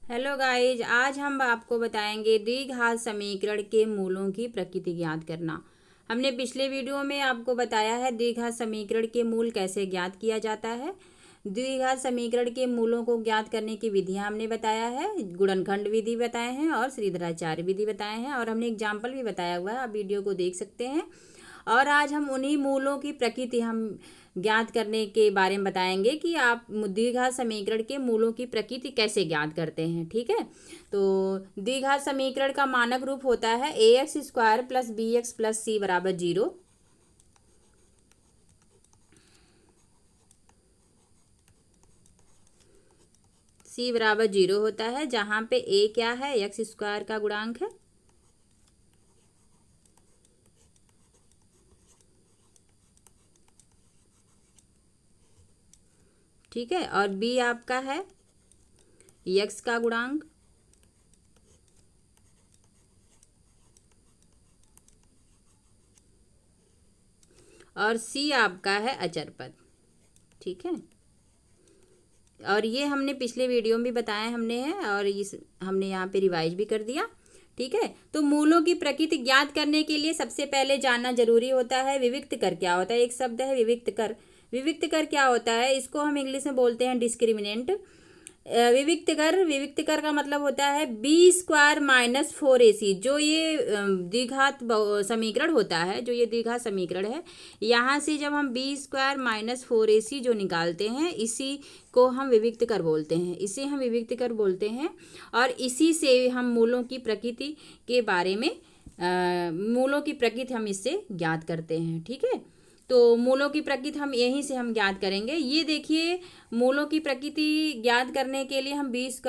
Hello guys, आज हम आपको बताएंगे द्विघात समीकरण के मूलों की प्रकृति ज्ञात करना। हमने पिछले वीडियो में आपको बताया है द्विघात समीकरण के मूल कैसे ज्ञात किया जाता है। द्विघात समीकरण के मूलों को ज्ञात करने की विधियां हमने बताया है, गुणनखंड विधि बताए हैं और श्रीधराचार्य विधि बताए हैं, और हमने एग्जाम्पल भी बताया हुआ है, आप वीडियो को देख सकते हैं। और आज हम उन्हीं मूलों की प्रकृति हम ज्ञात करने के बारे में बताएंगे कि आप द्विघात समीकरण के मूलों की प्रकृति कैसे ज्ञात करते हैं। ठीक है, तो द्विघात समीकरण का मानक रूप होता है ax² + bx + c = 0। c = 0 होता है, जहाँ पे a क्या है, x² का गुणांक है। ठीक है, और b आपका है x का गुणांक, और c आपका है अचर पद। ठीक है, और ये हमने पिछले वीडियो में भी बताया हमने है, और इस हमने यहाँ पे रिवाइज भी कर दिया। ठीक है, तो मूलों की प्रकृति ज्ञात करने के लिए सबसे पहले जानना जरूरी होता है विविक्त कर क्या होता है। एक शब्द है विविक्त कर। विविक्त कर क्या होता है, इसको हम इंग्लिश में बोलते हैं डिस्क्रिमिनेंट। विविक्त कर का मतलब होता है b² - 4ac। जो ये द्विघात समीकरण होता है, जो ये द्विघात समीकरण है, यहाँ से जब हम b² - 4ac जो निकालते हैं, इसी को हम विविक्त कर बोलते हैं, इसे हम विविक्त कर बोलते हैं। और इसी से हम मूलों की प्रकृति के बारे में मूलों की प्रकृति हम इससे ज्ञात करते हैं। ठीक है, तो मूलों की प्रकृति हम यहीं से हम ज्ञात करेंगे। ये देखिए, मूलों की प्रकृति ज्ञात करने के लिए हम b² -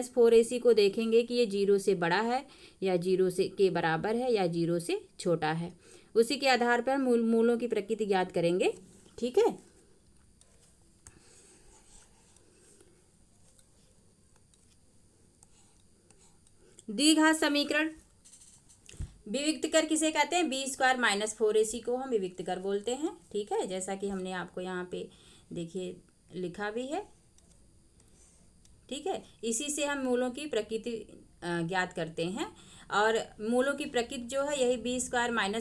4ac को देखेंगे कि ये 0 से बड़ा है या 0 से के बराबर है या 0 से छोटा है। उसी के आधार पर मूलों की प्रकृति ज्ञात करेंगे। ठीक है, द्विघात समीकरण विविक्त कर किसे कहते हैं, b² - 4ac को हम विविक्त कर बोलते हैं। ठीक है, जैसा कि हमने आपको यहाँ पे देखिए लिखा भी है। ठीक है, इसी से हम मूलों की प्रकृति ज्ञात करते हैं, और मूलों की प्रकृति जो है यही b² -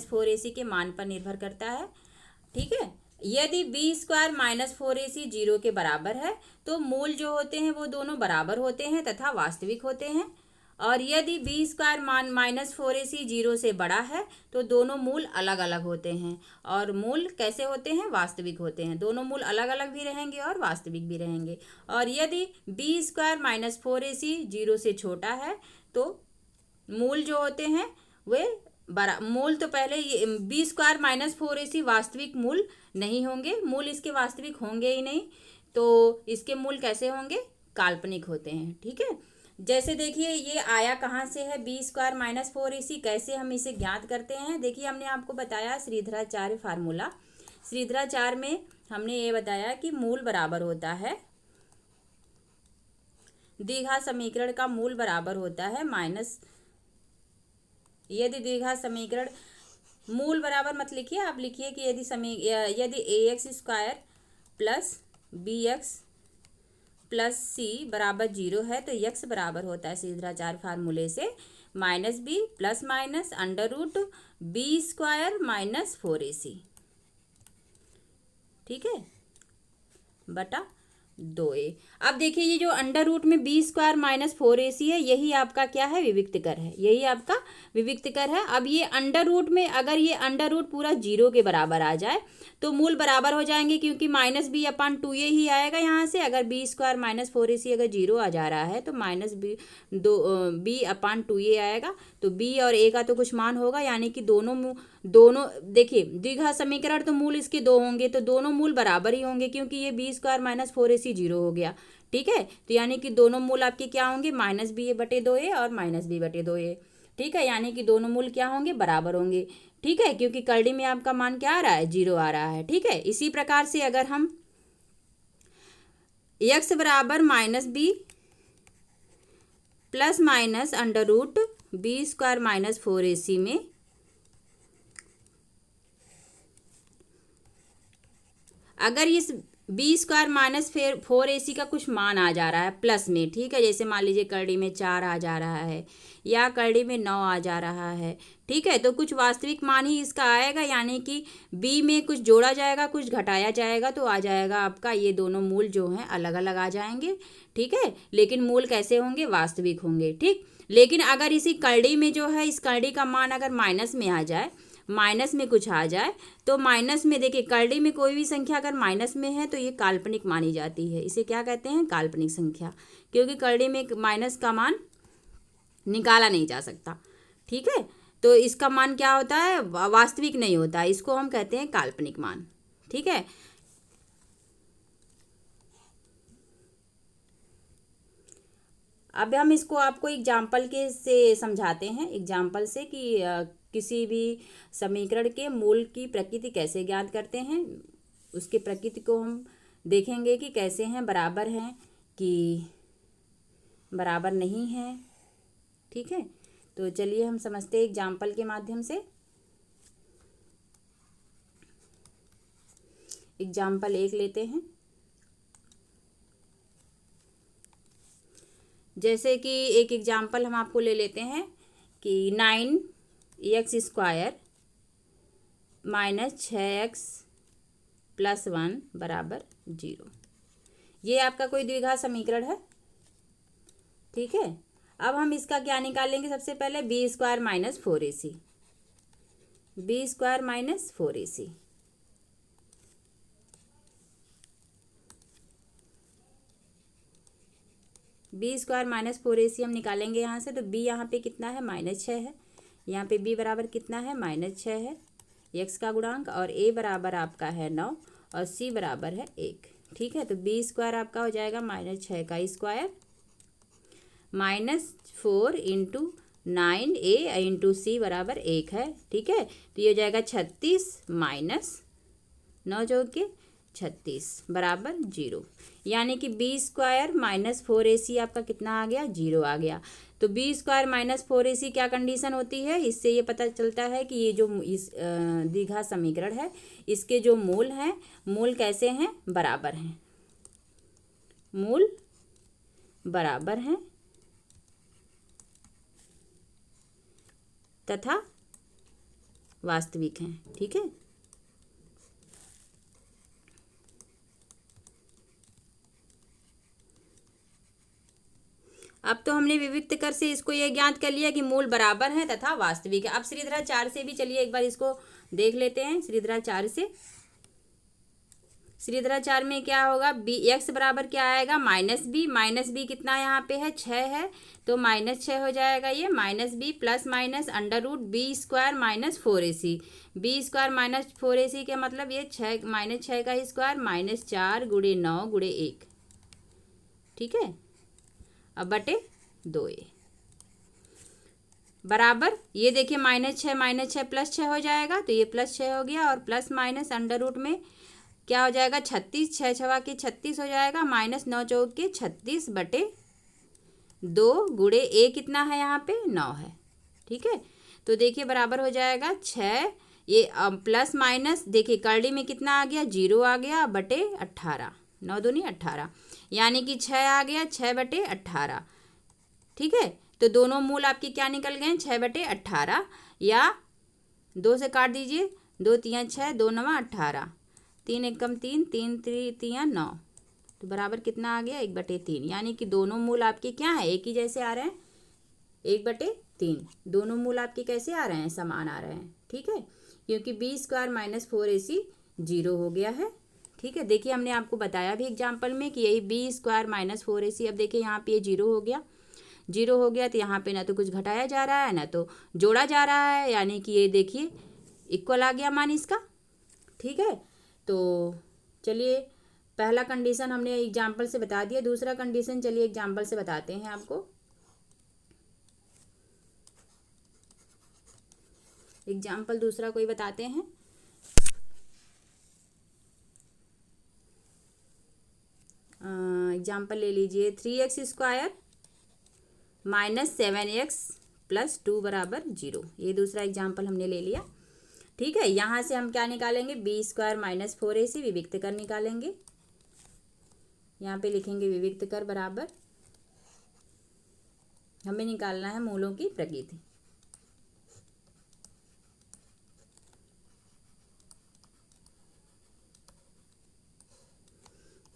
4ac के मान पर निर्भर करता है। ठीक है, यदि b² - 4ac 0 के बराबर है तो मूल जो होते हैं वो दोनों बराबर होते हैं तथा वास्तविक होते हैं। और यदि b² - 4ac 0 से बड़ा है तो दोनों मूल अलग अलग होते हैं। और मूल कैसे होते हैं, वास्तविक होते हैं। दोनों मूल अलग अलग भी रहेंगे और वास्तविक भी रहेंगे। और यदि b² - 4ac 0 से छोटा है तो मूल जो होते हैं वे मूल तो पहले ये b² - 4ac वास्तविक मूल नहीं होंगे, मूल इसके वास्तविक होंगे ही नहीं, तो इसके मूल कैसे होंगे, काल्पनिक होते हैं। ठीक है, जैसे देखिए ये आया कहाँ से है, b² - 4ac। कैसे हम इसे ज्ञात करते हैं, देखिए हमने आपको बताया श्रीधराचार्य फार्मूला। श्रीधराचार्य में हमने ये बताया कि मूल बराबर होता है, द्विघात समीकरण का मूल बराबर होता है माइनस, यदि द्विघात समीकरण मूल बराबर मत लिखिए, आप लिखिए कि यदि ax² + bx + c = 0 है तो x बराबर होता है श्रीधराचार्य फार्मूले से -b ± √b² - 4ac। ठीक है, बटा 2a। अब देखिए ये जो अंडर रूट में b² - 4ac है, यही आपका क्या है, विविक्त कर है, यही आपका विविक्त कर है। अब ये अंडर रूट में अगर ये अंडर रूट पूरा 0 के बराबर आ जाए तो मूल बराबर हो जाएंगे, क्योंकि -b/2a ही आएगा यहाँ से। अगर b² - 4ac अगर 0 आ जा रहा है तो -b/2a आएगा, तो b और a का तो कुछ मान होगा, यानी कि दोनों देखिए द्विघात समीकरण तो मूल इसके 2 होंगे, तो दोनों मूल बराबर ही होंगे, क्योंकि ये b² - 4ac 0 हो गया। ठीक है, तो यानी कि दोनों मूल आपके क्या होंगे, -b/2a और -b/2a। ठीक है, यानी कि दोनों मूल क्या होंगे, बराबर होंगे। ठीक है, क्योंकि करड़ी में आपका मान क्या आ रहा है, 0 आ रहा है। ठीक है, इसी प्रकार से अगर हम x बराबर -b ± √b² - 4ac में अगर इस बी स्क्वायर माइनस फिर 4ac का कुछ मान आ जा रहा है प्लस में, ठीक है। जैसे मान लीजिए करड़ी में 4 आ जा रहा है या करड़ी में 9 आ जा रहा है, ठीक है। तो कुछ वास्तविक मान ही इसका आएगा, यानी कि बी में कुछ जोड़ा जाएगा कुछ घटाया जाएगा, तो आ जाएगा आपका ये दोनों मूल जो हैं अलग अलग आ जाएंगे, ठीक है। लेकिन मूल कैसे होंगे? वास्तविक होंगे, ठीक। लेकिन अगर इसी करड़ी में जो है, इस करड़ी का मान अगर माइनस में आ जाए, माइनस में कुछ आ जाए, तो माइनस में देखिए करड़ी में कोई भी संख्या अगर माइनस में है तो ये काल्पनिक मानी जाती है। इसे क्या कहते हैं? काल्पनिक संख्या, क्योंकि करड़ी में माइनस का मान निकाला नहीं जा सकता, ठीक है। तो इसका मान क्या होता है? वास्तविक नहीं होता, इसको हम कहते हैं काल्पनिक मान, ठीक है। अब हम इसको आपको एग्जाम्पल के से समझाते हैं, एग्जाम्पल से कि किसी भी समीकरण के मूल की प्रकृति कैसे ज्ञात करते हैं। उसके प्रकृति को हम देखेंगे कि कैसे हैं, बराबर हैं कि बराबर नहीं है, ठीक है। तो चलिए हम समझते हैं एग्जाम्पल के माध्यम से। एग्जाम्पल 1 लेते हैं। जैसे कि एक एग्जाम्पल हम आपको ले लेते हैं कि 9x² - 6x + 1 = 0। ये आपका कोई द्विघात समीकरण है, ठीक है। अब हम इसका क्या निकालेंगे? सबसे पहले b² - 4ac, b² - 4ac, b² - 4ac हम निकालेंगे यहाँ से। तो b यहाँ पे कितना है? -6 है। यहाँ पे b बराबर कितना है? -6 है, x का गुणांक, और a बराबर आपका है 9 और c बराबर है 1, ठीक है। तो b² आपका हो जाएगा -6 का स्क्वायर -4 × 9a × c बराबर 1 है, ठीक है। तो ये हो जाएगा 36 - 9 जोड़ के 36 बराबर 0, यानी कि b² - 4ac आपका कितना आ गया? 0 आ गया। तो b² - 4ac क्या कंडीशन होती है? इससे ये पता चलता है कि ये जो इस द्विघात समीकरण है, इसके जो मूल हैं, मूल कैसे हैं? बराबर हैं, मूल बराबर हैं तथा वास्तविक हैं, ठीक है। अब तो हमने विविक्त कर से इसको ये ज्ञात कर लिया कि मूल बराबर हैं तथा वास्तविक है। अब श्रीधराचार्य 4 से भी चलिए एक बार इसको देख लेते हैं। श्रीधराचार्य 4 से, श्रीधराचार्य 4 में क्या होगा? x बराबर क्या आएगा? -b कितना यहाँ पे है? 6 है, तो -6 हो जाएगा ये, -b + √b² - 4ac, b² - 4ac के मतलब ये 6 -6 का स्क्वायर -4 × 9 × 1, ठीक है। अब बटे 2a बराबर, ये देखिए -6 - 6 +6 हो जाएगा, तो ये +6 हो गया, और प्लस माइनस अंडर में क्या हो जाएगा? 36, 6 छवा के 36 हो जाएगा, -9 चौक के 36 बटे 2 × a कितना है यहाँ पे? 9 है, ठीक है। तो देखिए बराबर हो जाएगा 6, ये प्लस माइनस देखिए करड़ी में कितना आ गया? 0 आ गया, बटे 18, 9 दूनी 18, यानी कि 6 आ गया, 6 बटे 18, ठीक है। तो दोनों मूल आपके क्या निकल गए? 6 बटे 18, या 2 से काट दीजिए, 2 3 6, 2 9 18, 3 एकम 3, 3 3 9, तो बराबर कितना आ गया? 1 बटे 3, यानी कि दोनों मूल आपके क्या है? एक ही जैसे आ रहे हैं, 1 बटे 3, दोनों मूल आपके कैसे आ रहे हैं? समान आ रहे हैं, ठीक है, क्योंकि b² - 4ac 0 हो गया है, ठीक है। देखिए हमने आपको बताया भी एग्जाम्पल में कि यही b² - 4ac, अब देखिए यहाँ पे ये 0 हो गया, 0 हो गया, तो यहाँ पे ना तो कुछ घटाया जा रहा है ना तो जोड़ा जा रहा है, यानी कि ये देखिए इक्वल आ गया मान इसका, ठीक है। तो चलिए पहला कंडीशन हमने एग्जाम्पल से बता दिया, दूसरा कंडीशन चलिए एग्जाम्पल से बताते हैं आपको। एग्जाम्पल दूसरा कोई बताते हैं। एग्जाम्पल ले लीजिए 3x² - 7x + 2 = 0, ये दूसरा एग्जाम्पल हमने ले लिया, ठीक है। यहाँ से हम क्या निकालेंगे? b² - 4ac विविक्त कर निकालेंगे, यहाँ पे लिखेंगे विविक्त कर बराबर, हमें निकालना है मूलों की प्रकृति।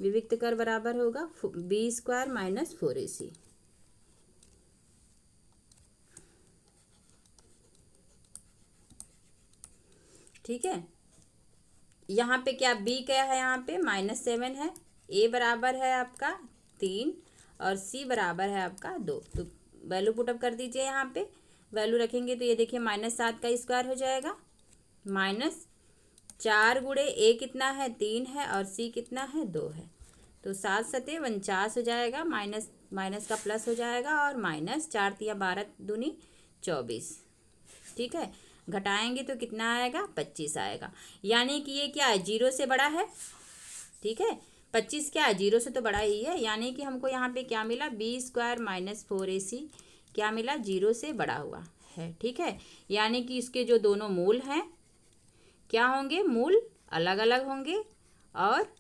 विविक्त कर बराबर होगा b² माइनस 4ac। ठीक है, यहाँ पे क्या b क्या है, यहाँ पे -7 है, a बराबर है आपका 3 और c बराबर है आपका 2। तो वैल्यू पुटअप कर दीजिए, यहाँ पे वैल्यू रखेंगे तो ये देखिए -7 का स्क्वायर हो जाएगा, -4 गुणे a कितना है 3 है और c कितना है 2 है, तो 7 सते 49 हो जाएगा, माइनस माइनस का प्लस हो जाएगा और -4 × 12 दूनी 24। ठीक है, घटाएंगे तो कितना आएगा 25 आएगा, यानी कि ये क्या है 0 से बड़ा है। ठीक है, 25 क्या है 0 से तो बड़ा ही है, यानी कि हमको यहाँ पे क्या मिला b² माइनस 4ac क्या मिला 0 से बड़ा हुआ है। ठीक है, यानी कि इसके जो दोनों मूल हैं क्या होंगे, मूल अलग अलग होंगे और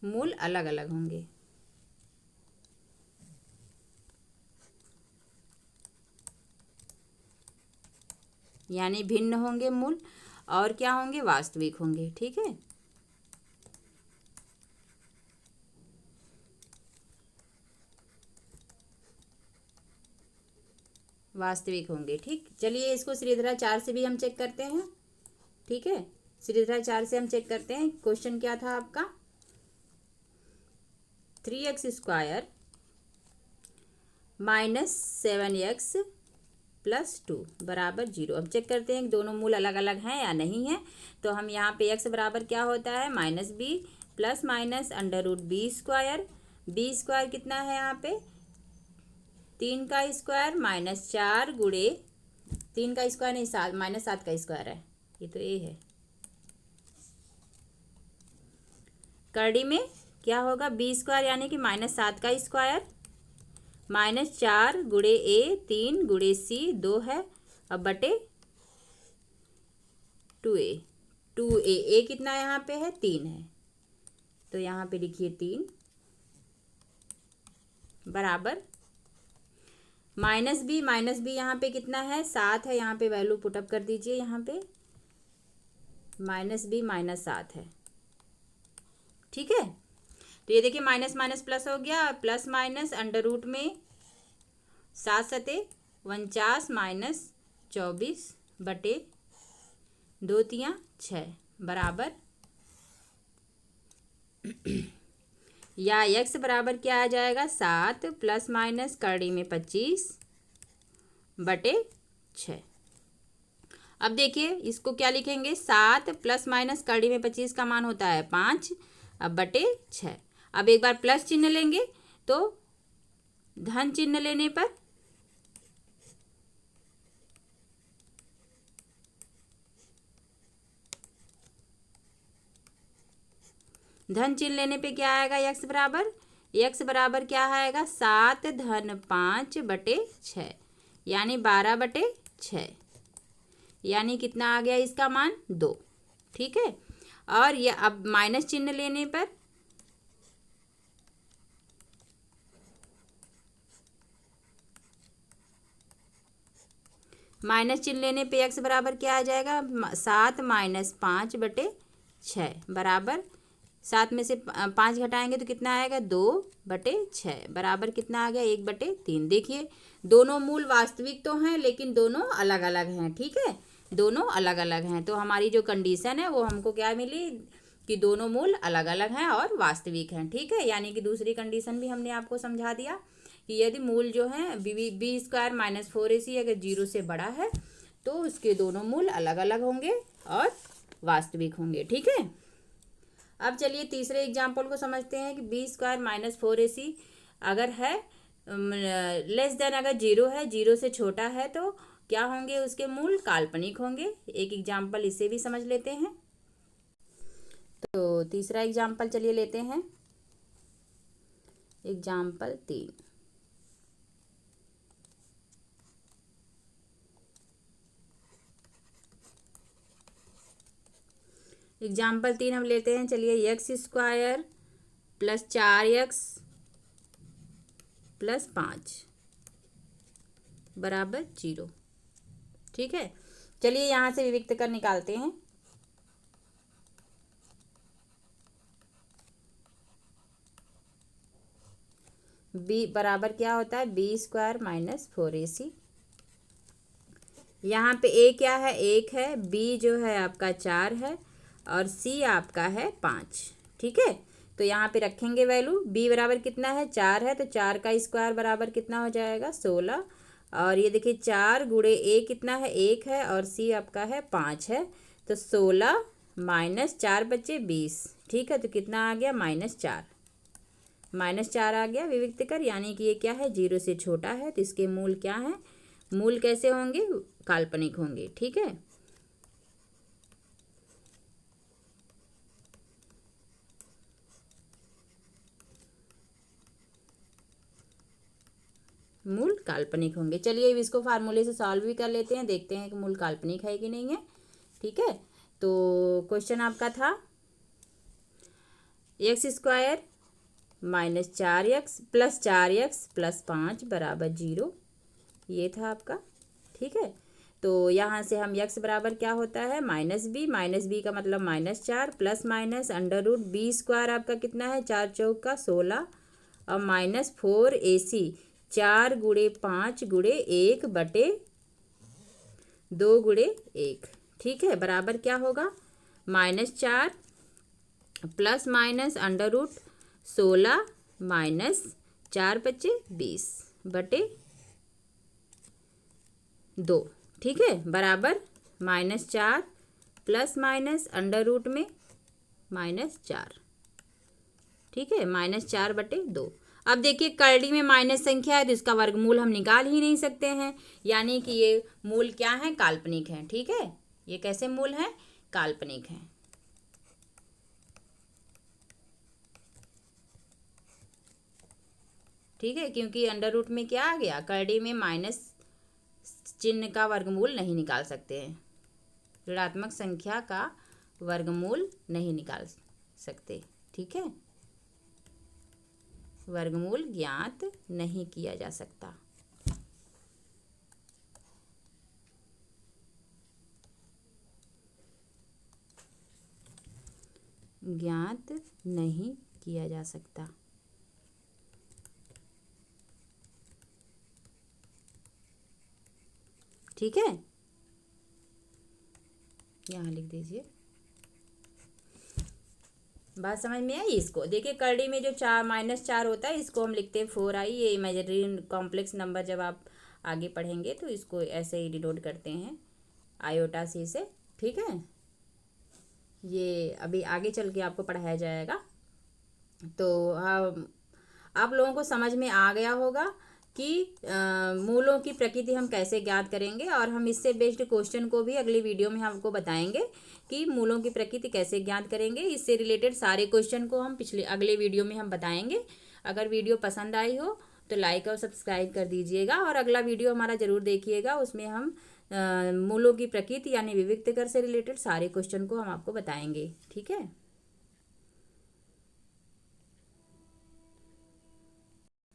मूल अलग अलग होंगे। यानी भिन्न होंगे मूल और क्या होंगे, वास्तविक होंगे। ठीक है, वास्तविक होंगे। ठीक, चलिए इसको श्रीधराचार्य से भी हम चेक करते हैं। ठीक है, श्रीधराचार्य से हम चेक करते हैं। क्वेश्चन क्या था आपका, 3x² माइनस 7x प्लस 2 बराबर 0। अब चेक करते हैं कि दोनों मूल अलग अलग हैं या नहीं है। तो हम यहाँ पे x बराबर क्या होता है -b plus minus √b²। b² कितना है यहाँ पे 3 का स्क्वायर माइनस 4 गुणे 3 का स्क्वायर नहीं, -7 का स्क्वायर है, ये तो a है। करड़ी में क्या होगा b² यानी कि -7 का स्क्वायर -4 गुणे a 3 गुणे c 2 है, अब बटे 2a। 2a कितना यहाँ पे है 3 है, तो यहाँ पे लिखिए 3 बराबर -b यहाँ पे कितना है 7 है, यहाँ पे वैल्यू पुटअप कर दीजिए। यहाँ पे -b -7 है। ठीक है, तो ये देखिए माइनस माइनस प्लस हो गया, प्लस माइनस √ में 7 सते 49 माइनस 24 बटे 2 × 6 बराबर या x बराबर क्या आ जाएगा 7 प्लस माइनस करड़ी में 25 बटे 6। अब देखिए इसको क्या लिखेंगे 7 प्लस माइनस करड़ी में 25 का मान होता है 5, अब बटे 6। अब एक बार प्लस चिन्ह लेंगे तो धन चिन्ह लेने पर धन चिन्ह लेने पे क्या आएगा x बराबर क्या आएगा 7 धन 5 बटे 6 यानी 12 बटे 6, यानी कितना आ गया इसका मान 2। ठीक है, और ये अब माइनस चिन्ह लेने पर माइनस चिन्ह लेने पे x बराबर क्या आ जाएगा 7 माइनस 5 बटे 6 बराबर 7 में से 5 घटाएंगे तो कितना आएगा 2 बटे 6 बराबर कितना आ गया 1 बटे 3। देखिए दोनों मूल वास्तविक तो हैं लेकिन दोनों अलग अलग हैं। ठीक है, दोनों अलग अलग हैं, तो हमारी जो कंडीशन है वो हमको क्या मिली कि दोनों मूल अलग अलग हैं और वास्तविक हैं। ठीक है, यानी कि दूसरी कंडीशन भी हमने आपको समझा दिया कि यदि मूल जो है b² माइनस 4ac अगर 0 से बड़ा है तो उसके दोनों मूल अलग अलग होंगे और वास्तविक होंगे। ठीक है, अब चलिए तीसरे एग्जाम्पल को समझते हैं कि b² माइनस 4ac अगर है लेस देन अगर 0 है, 0 से छोटा है तो क्या होंगे उसके मूल काल्पनिक होंगे। एक एग्जाम्पल इसे भी समझ लेते हैं। तो तीसरा एग्जाम्पल चलिए लेते हैं, एग्जाम्पल 3। एग्जाम्पल 3 हम लेते हैं। चलिए, x square plus 4x plus 5 बराबर 0। ठीक है, चलिए यहाँ से विविक्त कर निकालते हैं। बी बराबर क्या होता है, बी स्क्वायर माइनस 4ac। यहाँ पे ए क्या है, 1 है, बी जो है आपका 4 है और सी आपका है 5। ठीक है, तो यहाँ पे रखेंगे वैल्यू। बी बराबर कितना है, 4 है, तो 4 का स्क्वायर बराबर कितना हो जाएगा, 16। और ये देखिए 4 गुणे ए कितना है, 1 है और सी आपका है 5 है, तो 16 माइनस 4 बचे 20। ठीक है, तो कितना आ गया, -4। -4 आ गया विविक्त कर, यानी कि ये क्या है, 0 से छोटा है, तो इसके मूल क्या है, मूल कैसे होंगे, काल्पनिक होंगे। ठीक है, मूल काल्पनिक होंगे। चलिए अब इसको फार्मूले से सॉल्व भी कर लेते हैं, देखते हैं कि मूल काल्पनिक है कि नहीं है। ठीक है, तो क्वेश्चन आपका था x square minus 4x plus 4x plus 5 बराबर 0, ये था आपका। ठीक है, तो यहाँ से हम x बराबर क्या होता है, -b का मतलब -4 plus minus under root B square आपका कितना है, 4 चौक का 16 और -4ac 4 गुणे 5 गुणे 1 बटे 2 गुणे 1। ठीक है, बराबर क्या होगा, -4 plus minus under root 16 minus 4 बचे 20 बटे 2। ठीक है, बराबर -4 प्लस माइनस अंडर रूट में -4। ठीक है, -4 बटे 2। अब देखिए करड़ी में माइनस संख्या है तो इसका वर्गमूल हम निकाल ही नहीं सकते हैं, यानी कि ये मूल क्या है, काल्पनिक है। ठीक है, ये कैसे मूल है, काल्पनिक है। ठीक है, क्योंकि अंडर रूट में क्या आ गया, करड़ी में माइनस चिन्ह का वर्गमूल नहीं निकाल सकते हैं, ऋणात्मक संख्या का वर्गमूल नहीं निकाल सकते। ठीक है, वर्गमूल ज्ञात नहीं किया जा सकता। ज्ञात नहीं किया जा सकता। ठीक है, यहाँ लिख दीजिए। बात समझ में आई। इसको देखिए करड़ी में जो -4 होता है इसको हम लिखते हैं 4i। ये इमेजिनरी कॉम्प्लेक्स नंबर जब आप आगे पढ़ेंगे तो इसको ऐसे ही डिनोट करते हैं आयोटा सी से। ठीक है, ये अभी आगे चल के आपको पढ़ाया जाएगा, तो आप लोगों को समझ में आ गया होगा कि मूलों की प्रकृति हम कैसे ज्ञात करेंगे, और हम इससे बेस्ड क्वेश्चन को भी अगली वीडियो में हमको बताएंगे कि मूलों की प्रकृति कैसे ज्ञात करेंगे। इससे रिलेटेड सारे क्वेश्चन को हम अगले वीडियो में हम बताएंगे। अगर वीडियो पसंद आई हो तो लाइक और सब्सक्राइब कर दीजिएगा, और अगला वीडियो हमारा ज़रूर देखिएगा। उसमें हम मूलों की प्रकृति यानी विविक्त कर से रिलेटेड सारे क्वेश्चन को हम आपको बताएंगे। ठीक है।